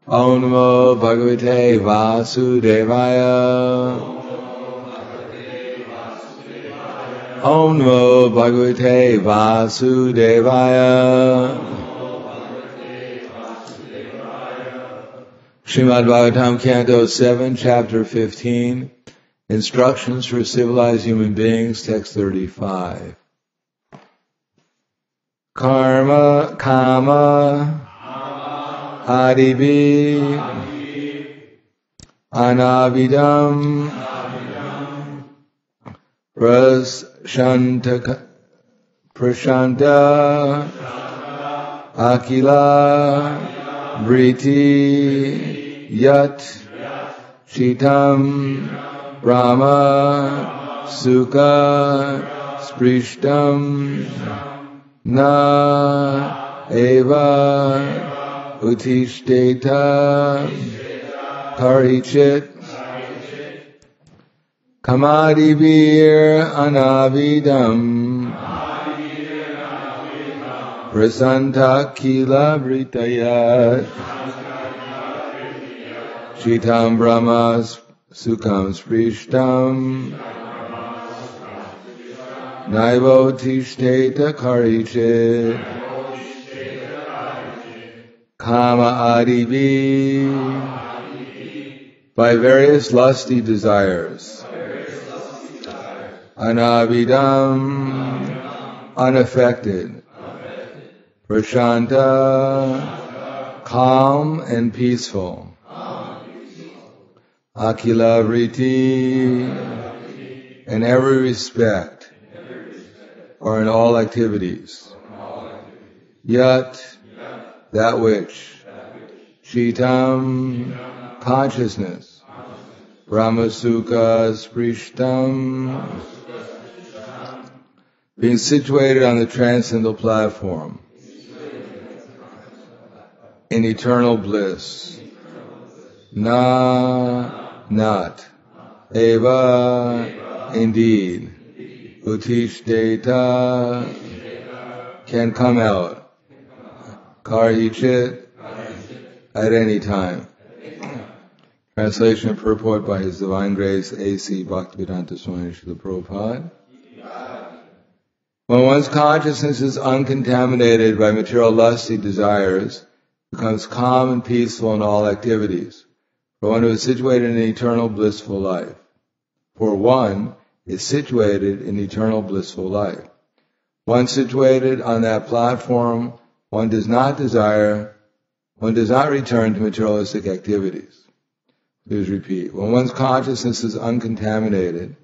Om Namo Bhagavate Vasudevaya. Om Namo Bhagavate Vasudevaya. Srimad Bhagavatam, Canto 7, Chapter 15, Instructions for Civilized Human Beings, Text 35. Karma, Kama, Adibi, Anavidam, Prashanta, Akila, Briti, Yat, Shitam, Brahma-sukha-sprishtam, na eva utishteta karichit kamadibir anavidam prasanta kila britayat shitam brahma-sukha-sprishtam naivo tishteta karichit kama adivi, by various lusty desires, anavidam, unaffected, prashanta, calm and peaceful, akila vriti, in every respect, or in all activities, yat, that which, Chitam, consciousness, Brahma-sukha-sprishtam, being situated on the transcendental platform, in eternal bliss, not, eva, indeed, utishteta, can come out, Karichit, at any time. Translation and purport by His Divine Grace A.C. Bhaktivedanta Swami Srila Prabhupada. When one's consciousness is uncontaminated by material lusty desires, becomes calm and peaceful in all activities, for one who is situated in eternal blissful life. For one is situated in eternal blissful life. One situated on that platform, one does not return to materialistic activities. Please repeat. When one's consciousness is uncontaminated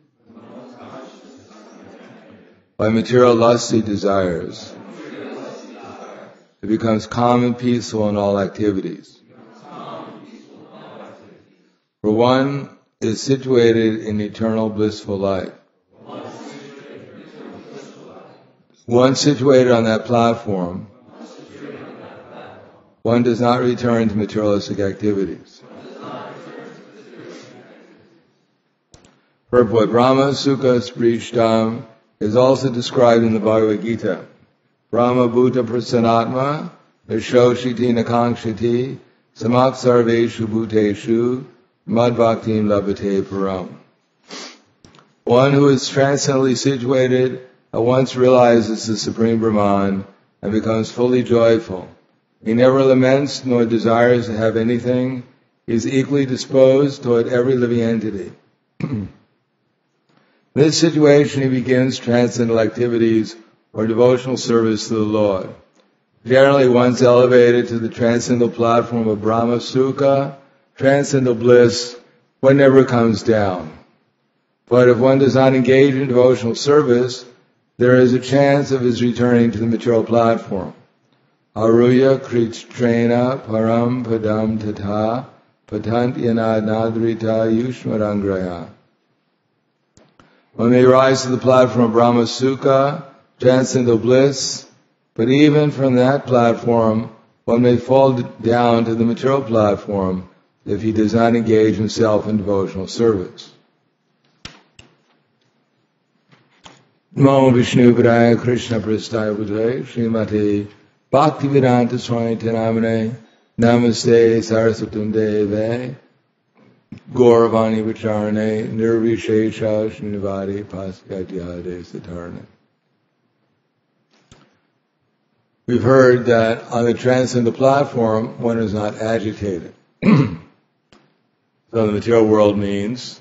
by material lusty desires, it becomes calm and peaceful in all activities. For one is situated in eternal blissful life. One situated on that platform, one does not return to materialistic activities. Purport. Brahma-sukha-sprishtam is also described in the Bhagavad-gita. Brahma-bhutah prasannatma, shoshiti kankshati, samah sarveshu bhuteshu, mad-bhaktim labhate param. One who is transcendently situated at once realizes the Supreme Brahman and becomes fully joyful. He never laments nor desires to have anything. He is equally disposed toward every living entity. In this situation, he begins transcendental activities or devotional service to the Lord. Generally, one's elevated to the transcendental platform of Brahma-sukha, transcendental bliss. One never comes down. But if one does not engage in devotional service, there is a chance of his returning to the material platform. Aruhya, kricchrena, param, padam, tatha, patantyana, nadrita-yushmad-anghrayah. One may rise to the platform of Brahma-sukha, transcendental bliss, but even from that platform, one may fall down to the material platform if he does not engage himself in devotional service. Namo Vishnu Padaya Krishna Prasthaya Bhutale Srimati Bhaktivedanta Swami Namane Namaste Saraswatam Deve Gauravani Vicharane Nirvishesha Srinivadi Paskatyade Satarane. We've heard that on the transcendental platform, one is not agitated. So the material world means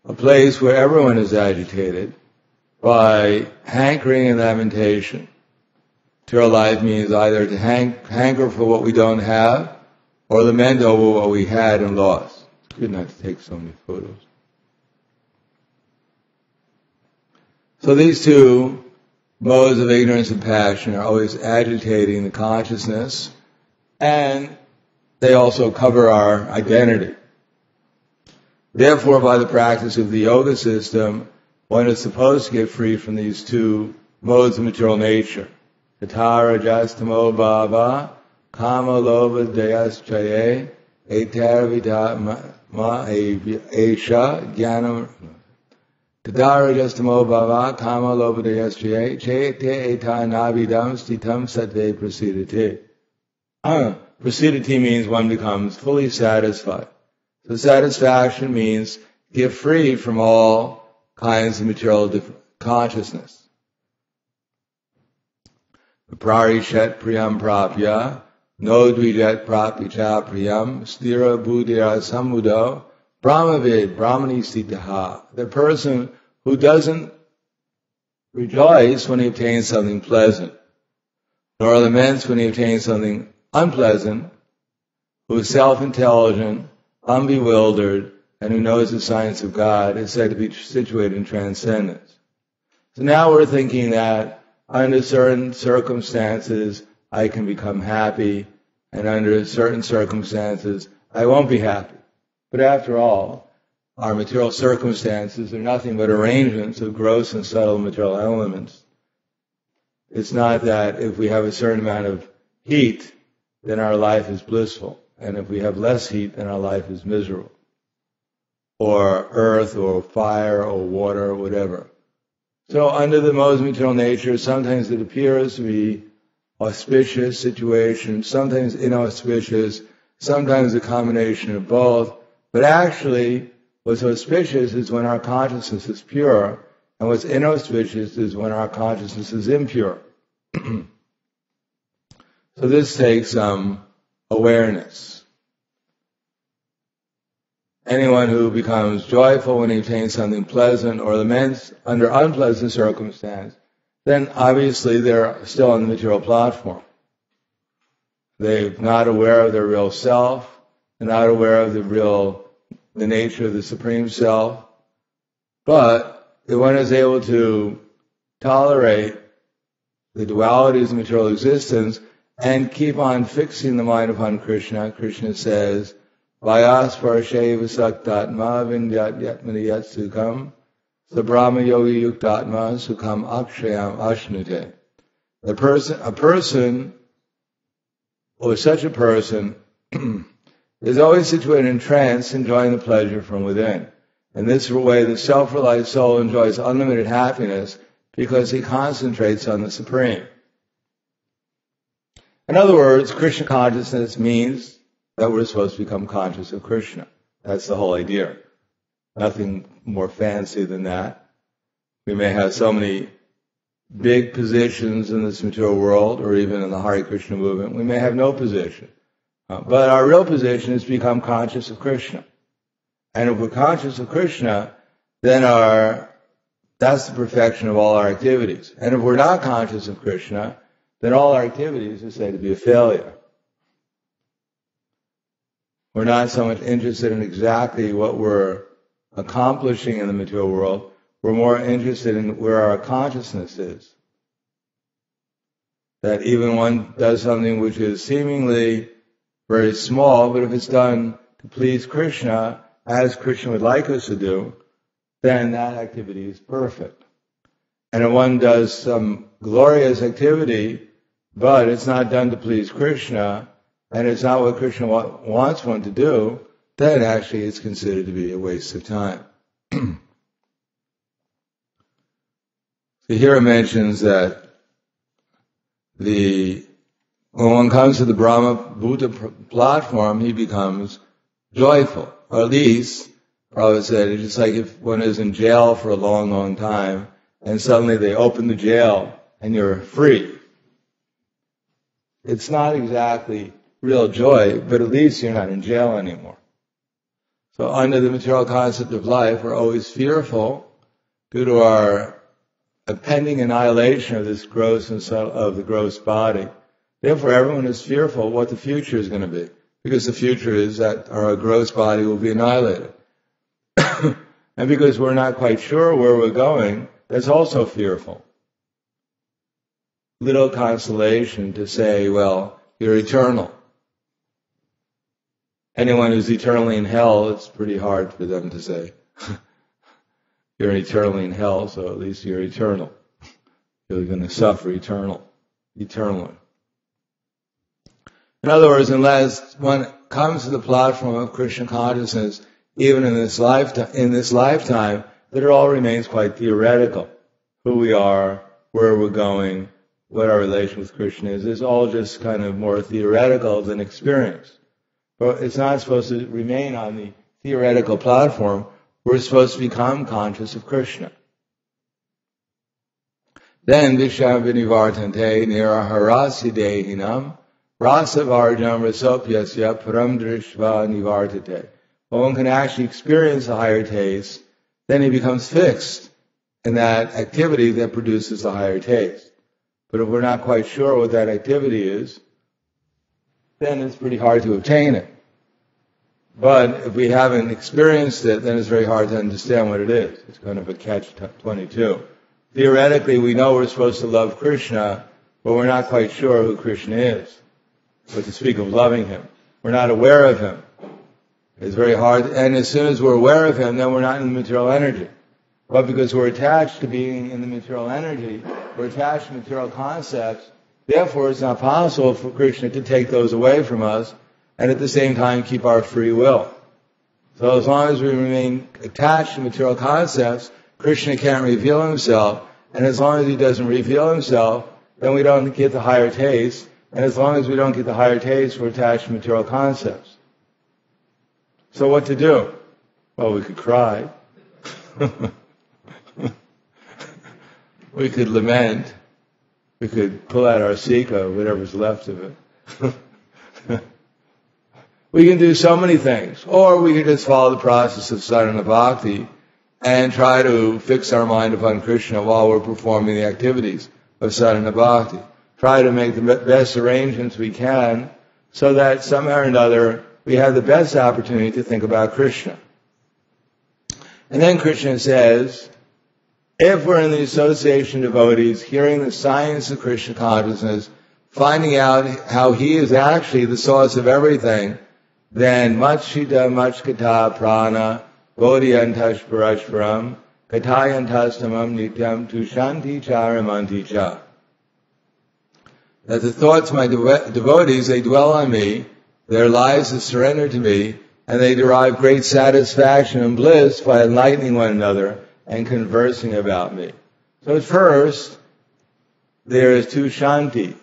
a place where everyone is agitated by hankering and lamentation. Material life means either to hanker for what we don't have or lament over what we had and lost. It's good not to take so many photos. So these two modes of ignorance and passion are always agitating the consciousness, and they also cover our identity. Therefore, by the practice of the yoga system, one is supposed to get free from these two modes of material nature. Tatara jastamo bhava, kama lobha dayaschaye, etara ma esha jnanam. Tatara jastamo bhava, kama lobha dayaschaye, che te eta navidam stitam sattve prasidati. Prasidati means one becomes fully satisfied. So satisfaction means get free from all kinds of material consciousness. Prarishat priyam prapya, no dvijat prapya priyam, stira buddhira samudo, brahmavid brahmani sitaha. The person who doesn't rejoice when he obtains something pleasant, nor laments when he obtains something unpleasant, who is self-intelligent, unbewildered, and who knows the science of God, is said to be situated in transcendence. So now we're thinking that under certain circumstances I can become happy, and under certain circumstances I won't be happy. But after all, our material circumstances are nothing but arrangements of gross and subtle material elements. It's not that if we have a certain amount of heat, then our life is blissful. And if we have less heat, then our life is miserable. Or earth, or fire, or water, or whatever. So under the modes of material nature, sometimes it appears to be auspicious situation, sometimes inauspicious, sometimes a combination of both. But actually, what's auspicious is when our consciousness is pure, and what's inauspicious is when our consciousness is impure. So this takes awareness. Anyone who becomes joyful when he obtains something pleasant or laments under unpleasant circumstance, then obviously they're still on the material platform. They're not aware of their real self, they're not aware of the nature of the Supreme Self. But if one is able to tolerate the dualities of material existence and keep on fixing the mind upon Krishna, Krishna says, Vayasparsheva saktatma vindyat yatmani yat sukham sabrahma yogi yuktatma sukham akshayam ashnute. A person, or such a person, is always situated in trance, enjoying the pleasure from within. In this way, the self-realized soul enjoys unlimited happiness because he concentrates on the Supreme. In other words, Krishna consciousness means that we're supposed to become conscious of Krishna. That's the whole idea. Nothing more fancy than that. We may have so many big positions in this material world, or even in the Hare Krishna movement. We may have no position. But our real position is to become conscious of Krishna. And if we're conscious of Krishna, then that's the perfection of all our activities. And if we're not conscious of Krishna, then all our activities are said to be a failure. We're not so much interested in exactly what we're accomplishing in the material world. We're more interested in where our consciousness is. That even one does something which is seemingly very small, but if it's done to please Krishna, as Krishna would like us to do, then that activity is perfect. And if one does some glorious activity, but it's not done to please Krishna, and it's not what Krishna wants one to do, then actually it's considered to be a waste of time. So here it mentions that the When one comes to the Brahma-bhutah platform, he becomes joyful. Or at least, Prabhupada said, it's just like if one is in jail for a long, long time, and suddenly they open the jail, and you're free. It's not exactly real joy, but at least you're not in jail anymore. So under the material concept of life, we're always fearful due to our impending annihilation of this gross and of the gross body. Therefore, everyone is fearful what the future is going to be, because the future is that our gross body will be annihilated. And because we're not quite sure where we're going, that's also fearful. Little consolation to say, well, you're eternal. Anyone who's eternally in hell, it's pretty hard for them to say. You're eternally in hell, so at least you're eternal. You're going to suffer eternally. In other words, unless one comes to the platform of Krishna consciousness, even in this lifetime, that it all remains quite theoretical. Who we are, where we're going, what our relation with Krishna is. It's all just kind of more theoretical than experience. But it's not supposed to remain on the theoretical platform. We're supposed to become conscious of Krishna. Then, Visham vinivartante niraharasi dehinam rasavarjam rasopyasya param drishva nivartate. When one can actually experience a higher taste, then he becomes fixed in that activity that produces the higher taste. But if we're not quite sure what that activity is, then it's pretty hard to obtain it. But if we haven't experienced it, then it's very hard to understand what it is. It's kind of a catch-22. Theoretically, we know we're supposed to love Krishna, but we're not quite sure who Krishna is. But to speak of loving Him, we're not aware of Him. It's very hard, and as soon as we're aware of Him, then we're not in the material energy. But because we're attached to being in the material energy, we're attached to material concepts, therefore it's not possible for Krishna to take those away from us, and at the same time keep our free will. So as long as we remain attached to material concepts, Krishna can't reveal Himself, and as long as He doesn't reveal Himself, then we don't get the higher taste, and as long as we don't get the higher taste, we're attached to material concepts. So what to do? Well, we could cry. We could lament. We could pull out our sika, whatever's left of it. We can do so many things. Or we can just follow the process of sadhana bhakti and try to fix our mind upon Krishna while we're performing the activities of sadhana bhakti. Try to make the best arrangements we can so that somehow or another we have the best opportunity to think about Krishna. And then Krishna says, if we're in the association of devotees, hearing the science of Krishna consciousness, finding out how He is actually the source of everything, then machita machkata prana bodhyantash parashparam katayantastamam nityam tushanti charamanti cha. That the thoughts of my devotees, they dwell on me, their lives are surrendered to me, and they derive great satisfaction and bliss by enlightening one another and conversing about me. So at first, there is tushanti.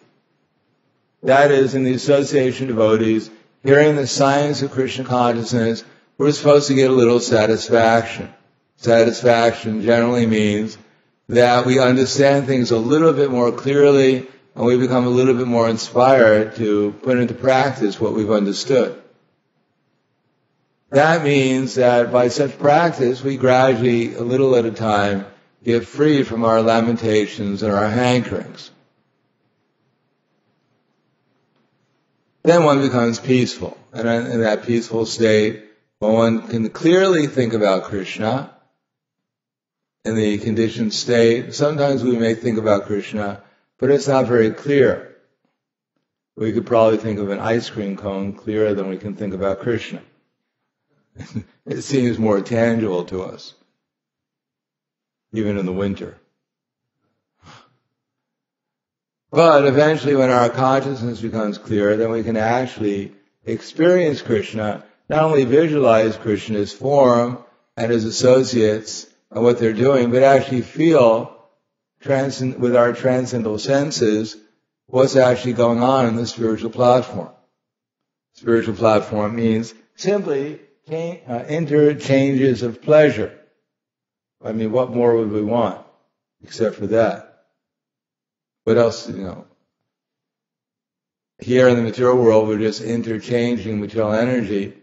That is, in the association of devotees, hearing the science of Krishna consciousness, we're supposed to get a little satisfaction. Satisfaction generally means that we understand things a little bit more clearly and we become a little bit more inspired to put into practice what we've understood. That means that by such practice, we gradually, a little at a time, get free from our lamentations and our hankerings. Then one becomes peaceful. And in that peaceful state, when one can clearly think about Krishna, in the conditioned state, sometimes we may think about Krishna, but it's not very clear. We could probably think of an ice cream cone clearer than we can think about Krishna. It seems more tangible to us, even in the winter. But eventually when our consciousness becomes clear, then we can actually experience Krishna, not only visualize Krishna's form and His associates and what they're doing, but actually feel with our transcendental senses what's actually going on in the spiritual platform. Spiritual platform means simply interchanges of pleasure. I mean, what more would we want except for that? What else, Here in the material world, we're just interchanging material energy,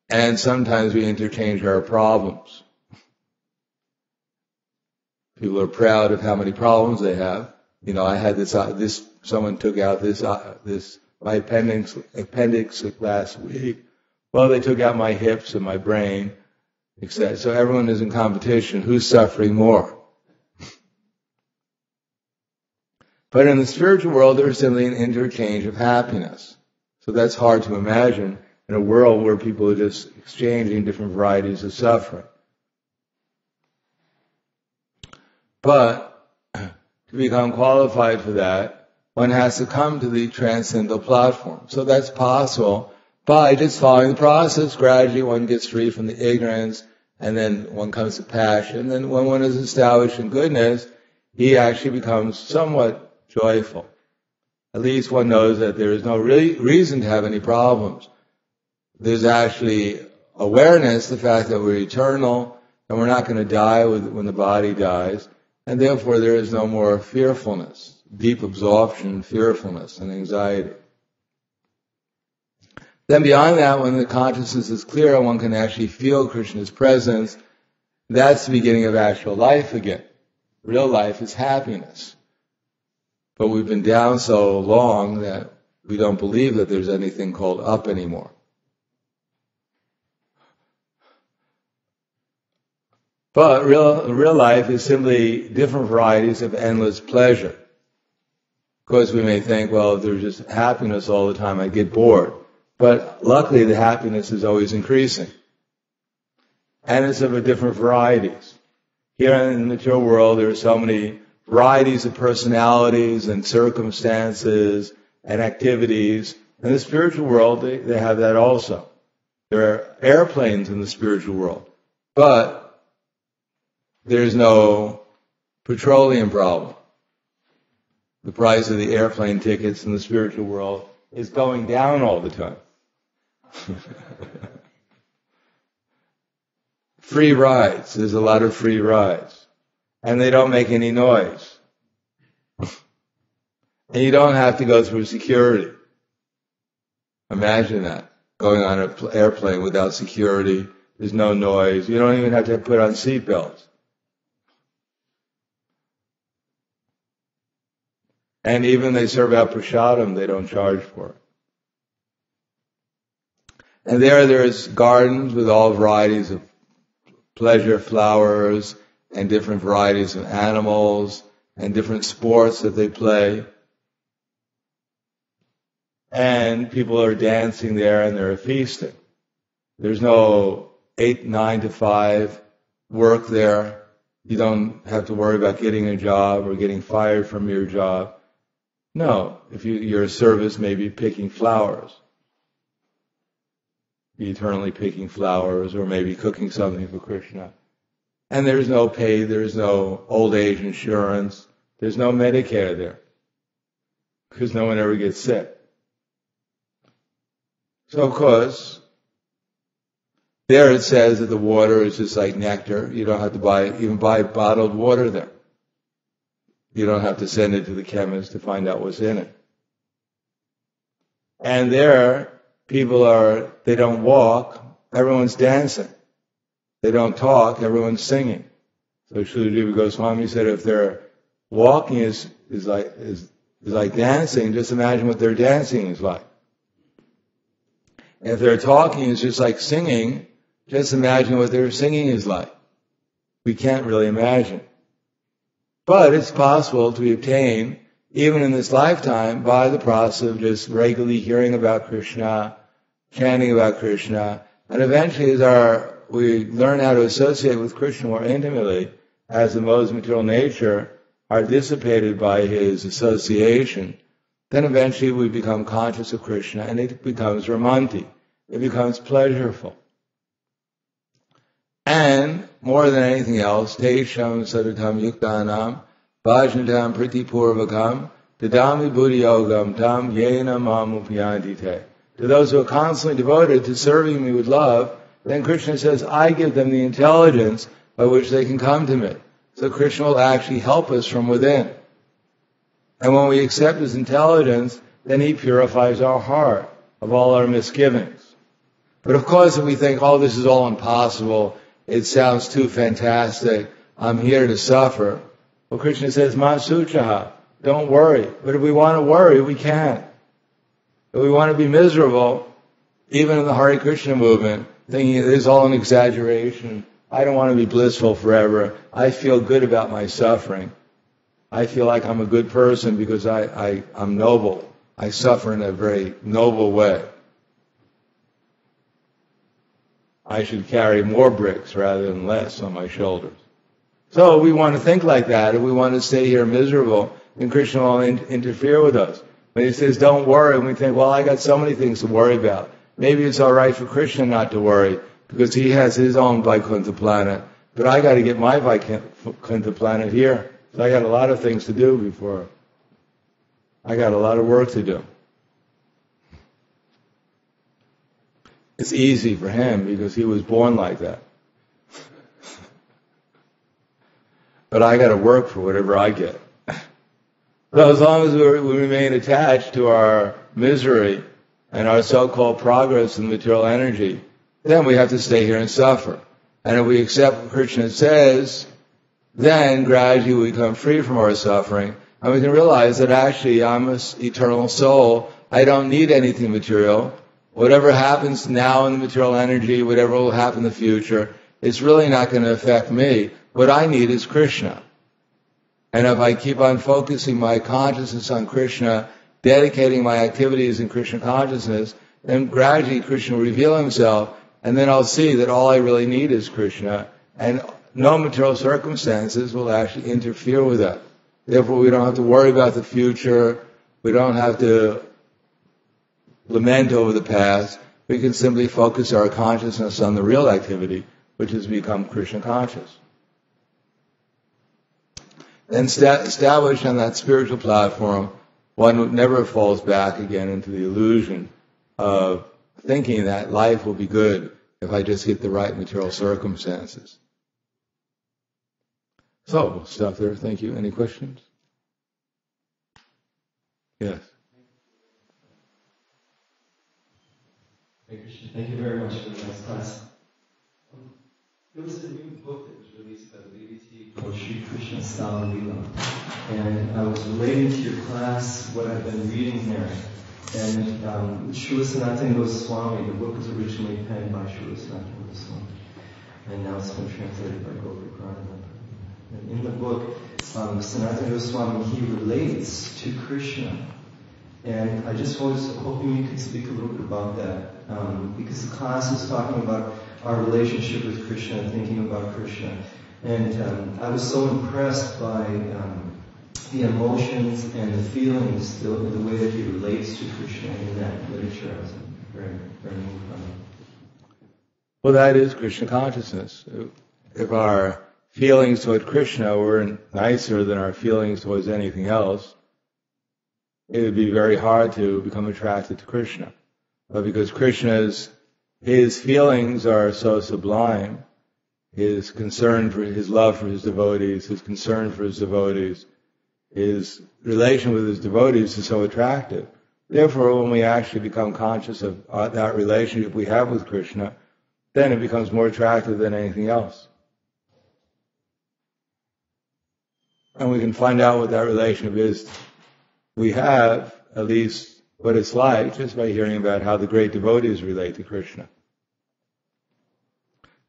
and sometimes we interchange our problems. People are proud of how many problems they have. I had someone took out my appendix last week. Well, they took out my hips and my brain, etc. So everyone is in competition. Who's suffering more? But in the spiritual world, there's simply an interchange of happiness. So that's hard to imagine in a world where people are just exchanging different varieties of suffering. But to become qualified for that, one has to come to the transcendental platform. So that's possible by just following the process. Gradually one gets free from the ignorance, and then one comes to passion. And then when one is established in goodness, he actually becomes somewhat joyful. At least one knows that there is no reason to have any problems. There's actually awareness, the fact that we're eternal, and we're not going to die when the body dies, and therefore there is no more fearfulness, deep absorption, fearfulness, and anxiety. Then beyond that, when the consciousness is clear and one can actually feel Krishna's presence, that's the beginning of actual life again. Real life is happiness. But we've been down so long that we don't believe that there's anything called up anymore. But real life is simply different varieties of endless pleasure. Of course, we may think, well, if there's just happiness all the time, I get bored. But luckily, the happiness is always increasing. And it's of different varieties. Here in the material world, there are so many varieties of personalities and circumstances and activities. In the spiritual world, they have that also. There are airplanes in the spiritual world. But there's no petroleum problem. The price of the airplane tickets in the spiritual world is going down all the time. Free rides. There's a lot of free rides. And they don't make any noise. And you don't have to go through security. Imagine that. Going on an airplane without security. There's no noise. You don't even have to put on seatbelts. And even they serve out prasadam, they don't charge for it. And there's gardens with all varieties of pleasure flowers and different varieties of animals and different sports that they play. And people are dancing there and they're feasting. There's no 8, 9 to 5 work there. You don't have to worry about getting a job or getting fired from your job. No, if your service may be picking flowers. Be eternally picking flowers, or maybe cooking something for Krishna. And there's no pay, there's no old age insurance, there's no Medicare there. Because no one ever gets sick. So of course, there it says that the water is just like nectar. You don't have to even buy bottled water there. You don't have to send it to the chemist to find out what's in it. And there, they don't walk, everyone's dancing. They don't talk, everyone's singing. So Srila Jiva Goswami said if their walking is like dancing, just imagine what their dancing is like. And if their talking is just like singing, just imagine what their singing is like. We can't really imagine. But it's possible to obtain, even in this lifetime, by the process of just regularly hearing about Krishna, chanting about Krishna, and eventually as we learn how to associate with Krishna more intimately, as the modes of material nature are dissipated by his association, then eventually we become conscious of Krishna and it becomes ramanti. It becomes pleasureful. And more than anything else, tesham sadatam yuktanam bhajnatam pritipurvakam Tadami buddhi yogam tam yena mamupyantite. To those who are constantly devoted to serving me with love, then Krishna says, I give them the intelligence by which they can come to me. So Krishna will actually help us from within. And when we accept His intelligence, then He purifies our heart of all our misgivings. But of course, if we think, oh, this is all impossible, it sounds too fantastic, I'm here to suffer. Well, Krishna says, mad-bhaktim, don't worry. But if we want to worry, we can. If we want to be miserable, even in the Hare Krishna movement, thinking it is all an exaggeration, I don't want to be blissful forever, I feel good about my suffering, I feel like I'm a good person because I'm noble, I suffer in a very noble way. I should carry more bricks rather than less on my shoulders. So we want to think like that. If we want to stay here miserable, then Krishna will interfere with us. When He says, don't worry, and we think, well, I got so many things to worry about. Maybe it's all right for Krishna not to worry, because he has his own Vaikuntha planet. But I got to get my Vaikuntha planet here. So I got a lot of things to do before. I got a lot of work to do. It's easy for him because he was born like that. But I got to work for whatever I get. So as long as we remain attached to our misery and our so-called progress in material energy, then we have to stay here and suffer. And if we accept what Krishna says, then gradually we become free from our suffering, and we can realize that actually I'm an eternal soul. I don't need anything material. Whatever happens now in the material energy, whatever will happen in the future, it's really not going to affect me. What I need is Krishna. And if I keep on focusing my consciousness on Krishna, dedicating my activities in Krishna consciousness, then gradually Krishna will reveal Himself, and then I'll see that all I really need is Krishna, and no material circumstances will actually interfere with that. Therefore, we don't have to worry about the future. We don't have to lament over the past. We can simply focus our consciousness on the real activity, which is become Krishna conscious. And established on that spiritual platform, one never falls back again into the illusion of thinking that life will be good if I just get the right material circumstances. So, we'll stop there. Thank you. Any questions? Yes. Thank you very much for the nice class. There was a new book that was released by the BBC called Sri Krishna Style Leela. And I was relating to your class what I've been reading there. And Srila Sanatana Swami, the book was originally penned by Srila Sanatana Swami. And now it's been translated by Prahladananda. And in the book, Sanatana Swami, he relates to Krishna. And I just was hoping you could speak a little bit about that. Because the class is talking about our relationship with Krishna and thinking about Krishna. And I was so impressed by the emotions and the feelings, the way that he relates to Krishna in that literature. I was very, very moved by it. Well, that is Krishna consciousness. If our feelings toward Krishna were nicer than our feelings towards anything else, it would be very hard to become attracted to Krishna. But because his feelings are so sublime, his concern for his love for his devotees, his concern for his devotees, his relation with his devotees is so attractive. Therefore, when we actually become conscious of that relationship we have with Krishna, then it becomes more attractive than anything else. And we can find out what that relationship is we have, at least what it's like, just by hearing about how the great devotees relate to Krishna.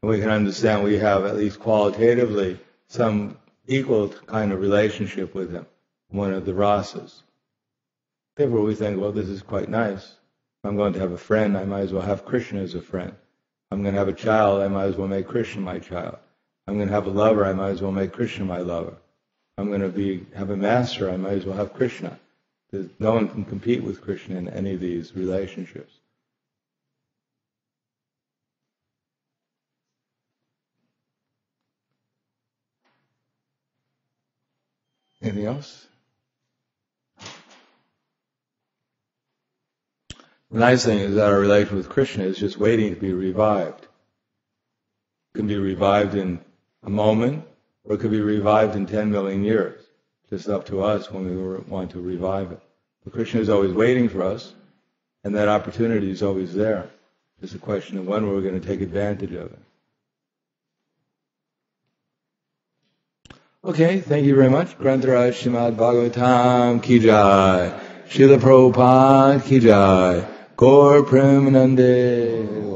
And we can understand we have, at least qualitatively, some equal kind of relationship with him, one of the rasas. Therefore we think, well, this is quite nice. If I'm going to have a friend, I might as well have Krishna as a friend. I'm going to have a child, I might as well make Krishna my child. I'm going to have a lover, I might as well make Krishna my lover. I'm going to have a master, I might as well have Krishna. No one can compete with Krishna in any of these relationships. Anything else? The nice thing is that our relation with Krishna is just waiting to be revived. It can be revived in a moment, or it could be revived in 10 million years. Just up to us when we want to revive it. But Krishna is always waiting for us, and that opportunity is always there. It's a question of when we're going to take advantage of it. Okay, thank you very much. Grantaraj Srimad Bhagavatam Ki Jai. Srila Prabhupada Ki Jai. Gaur Premanande.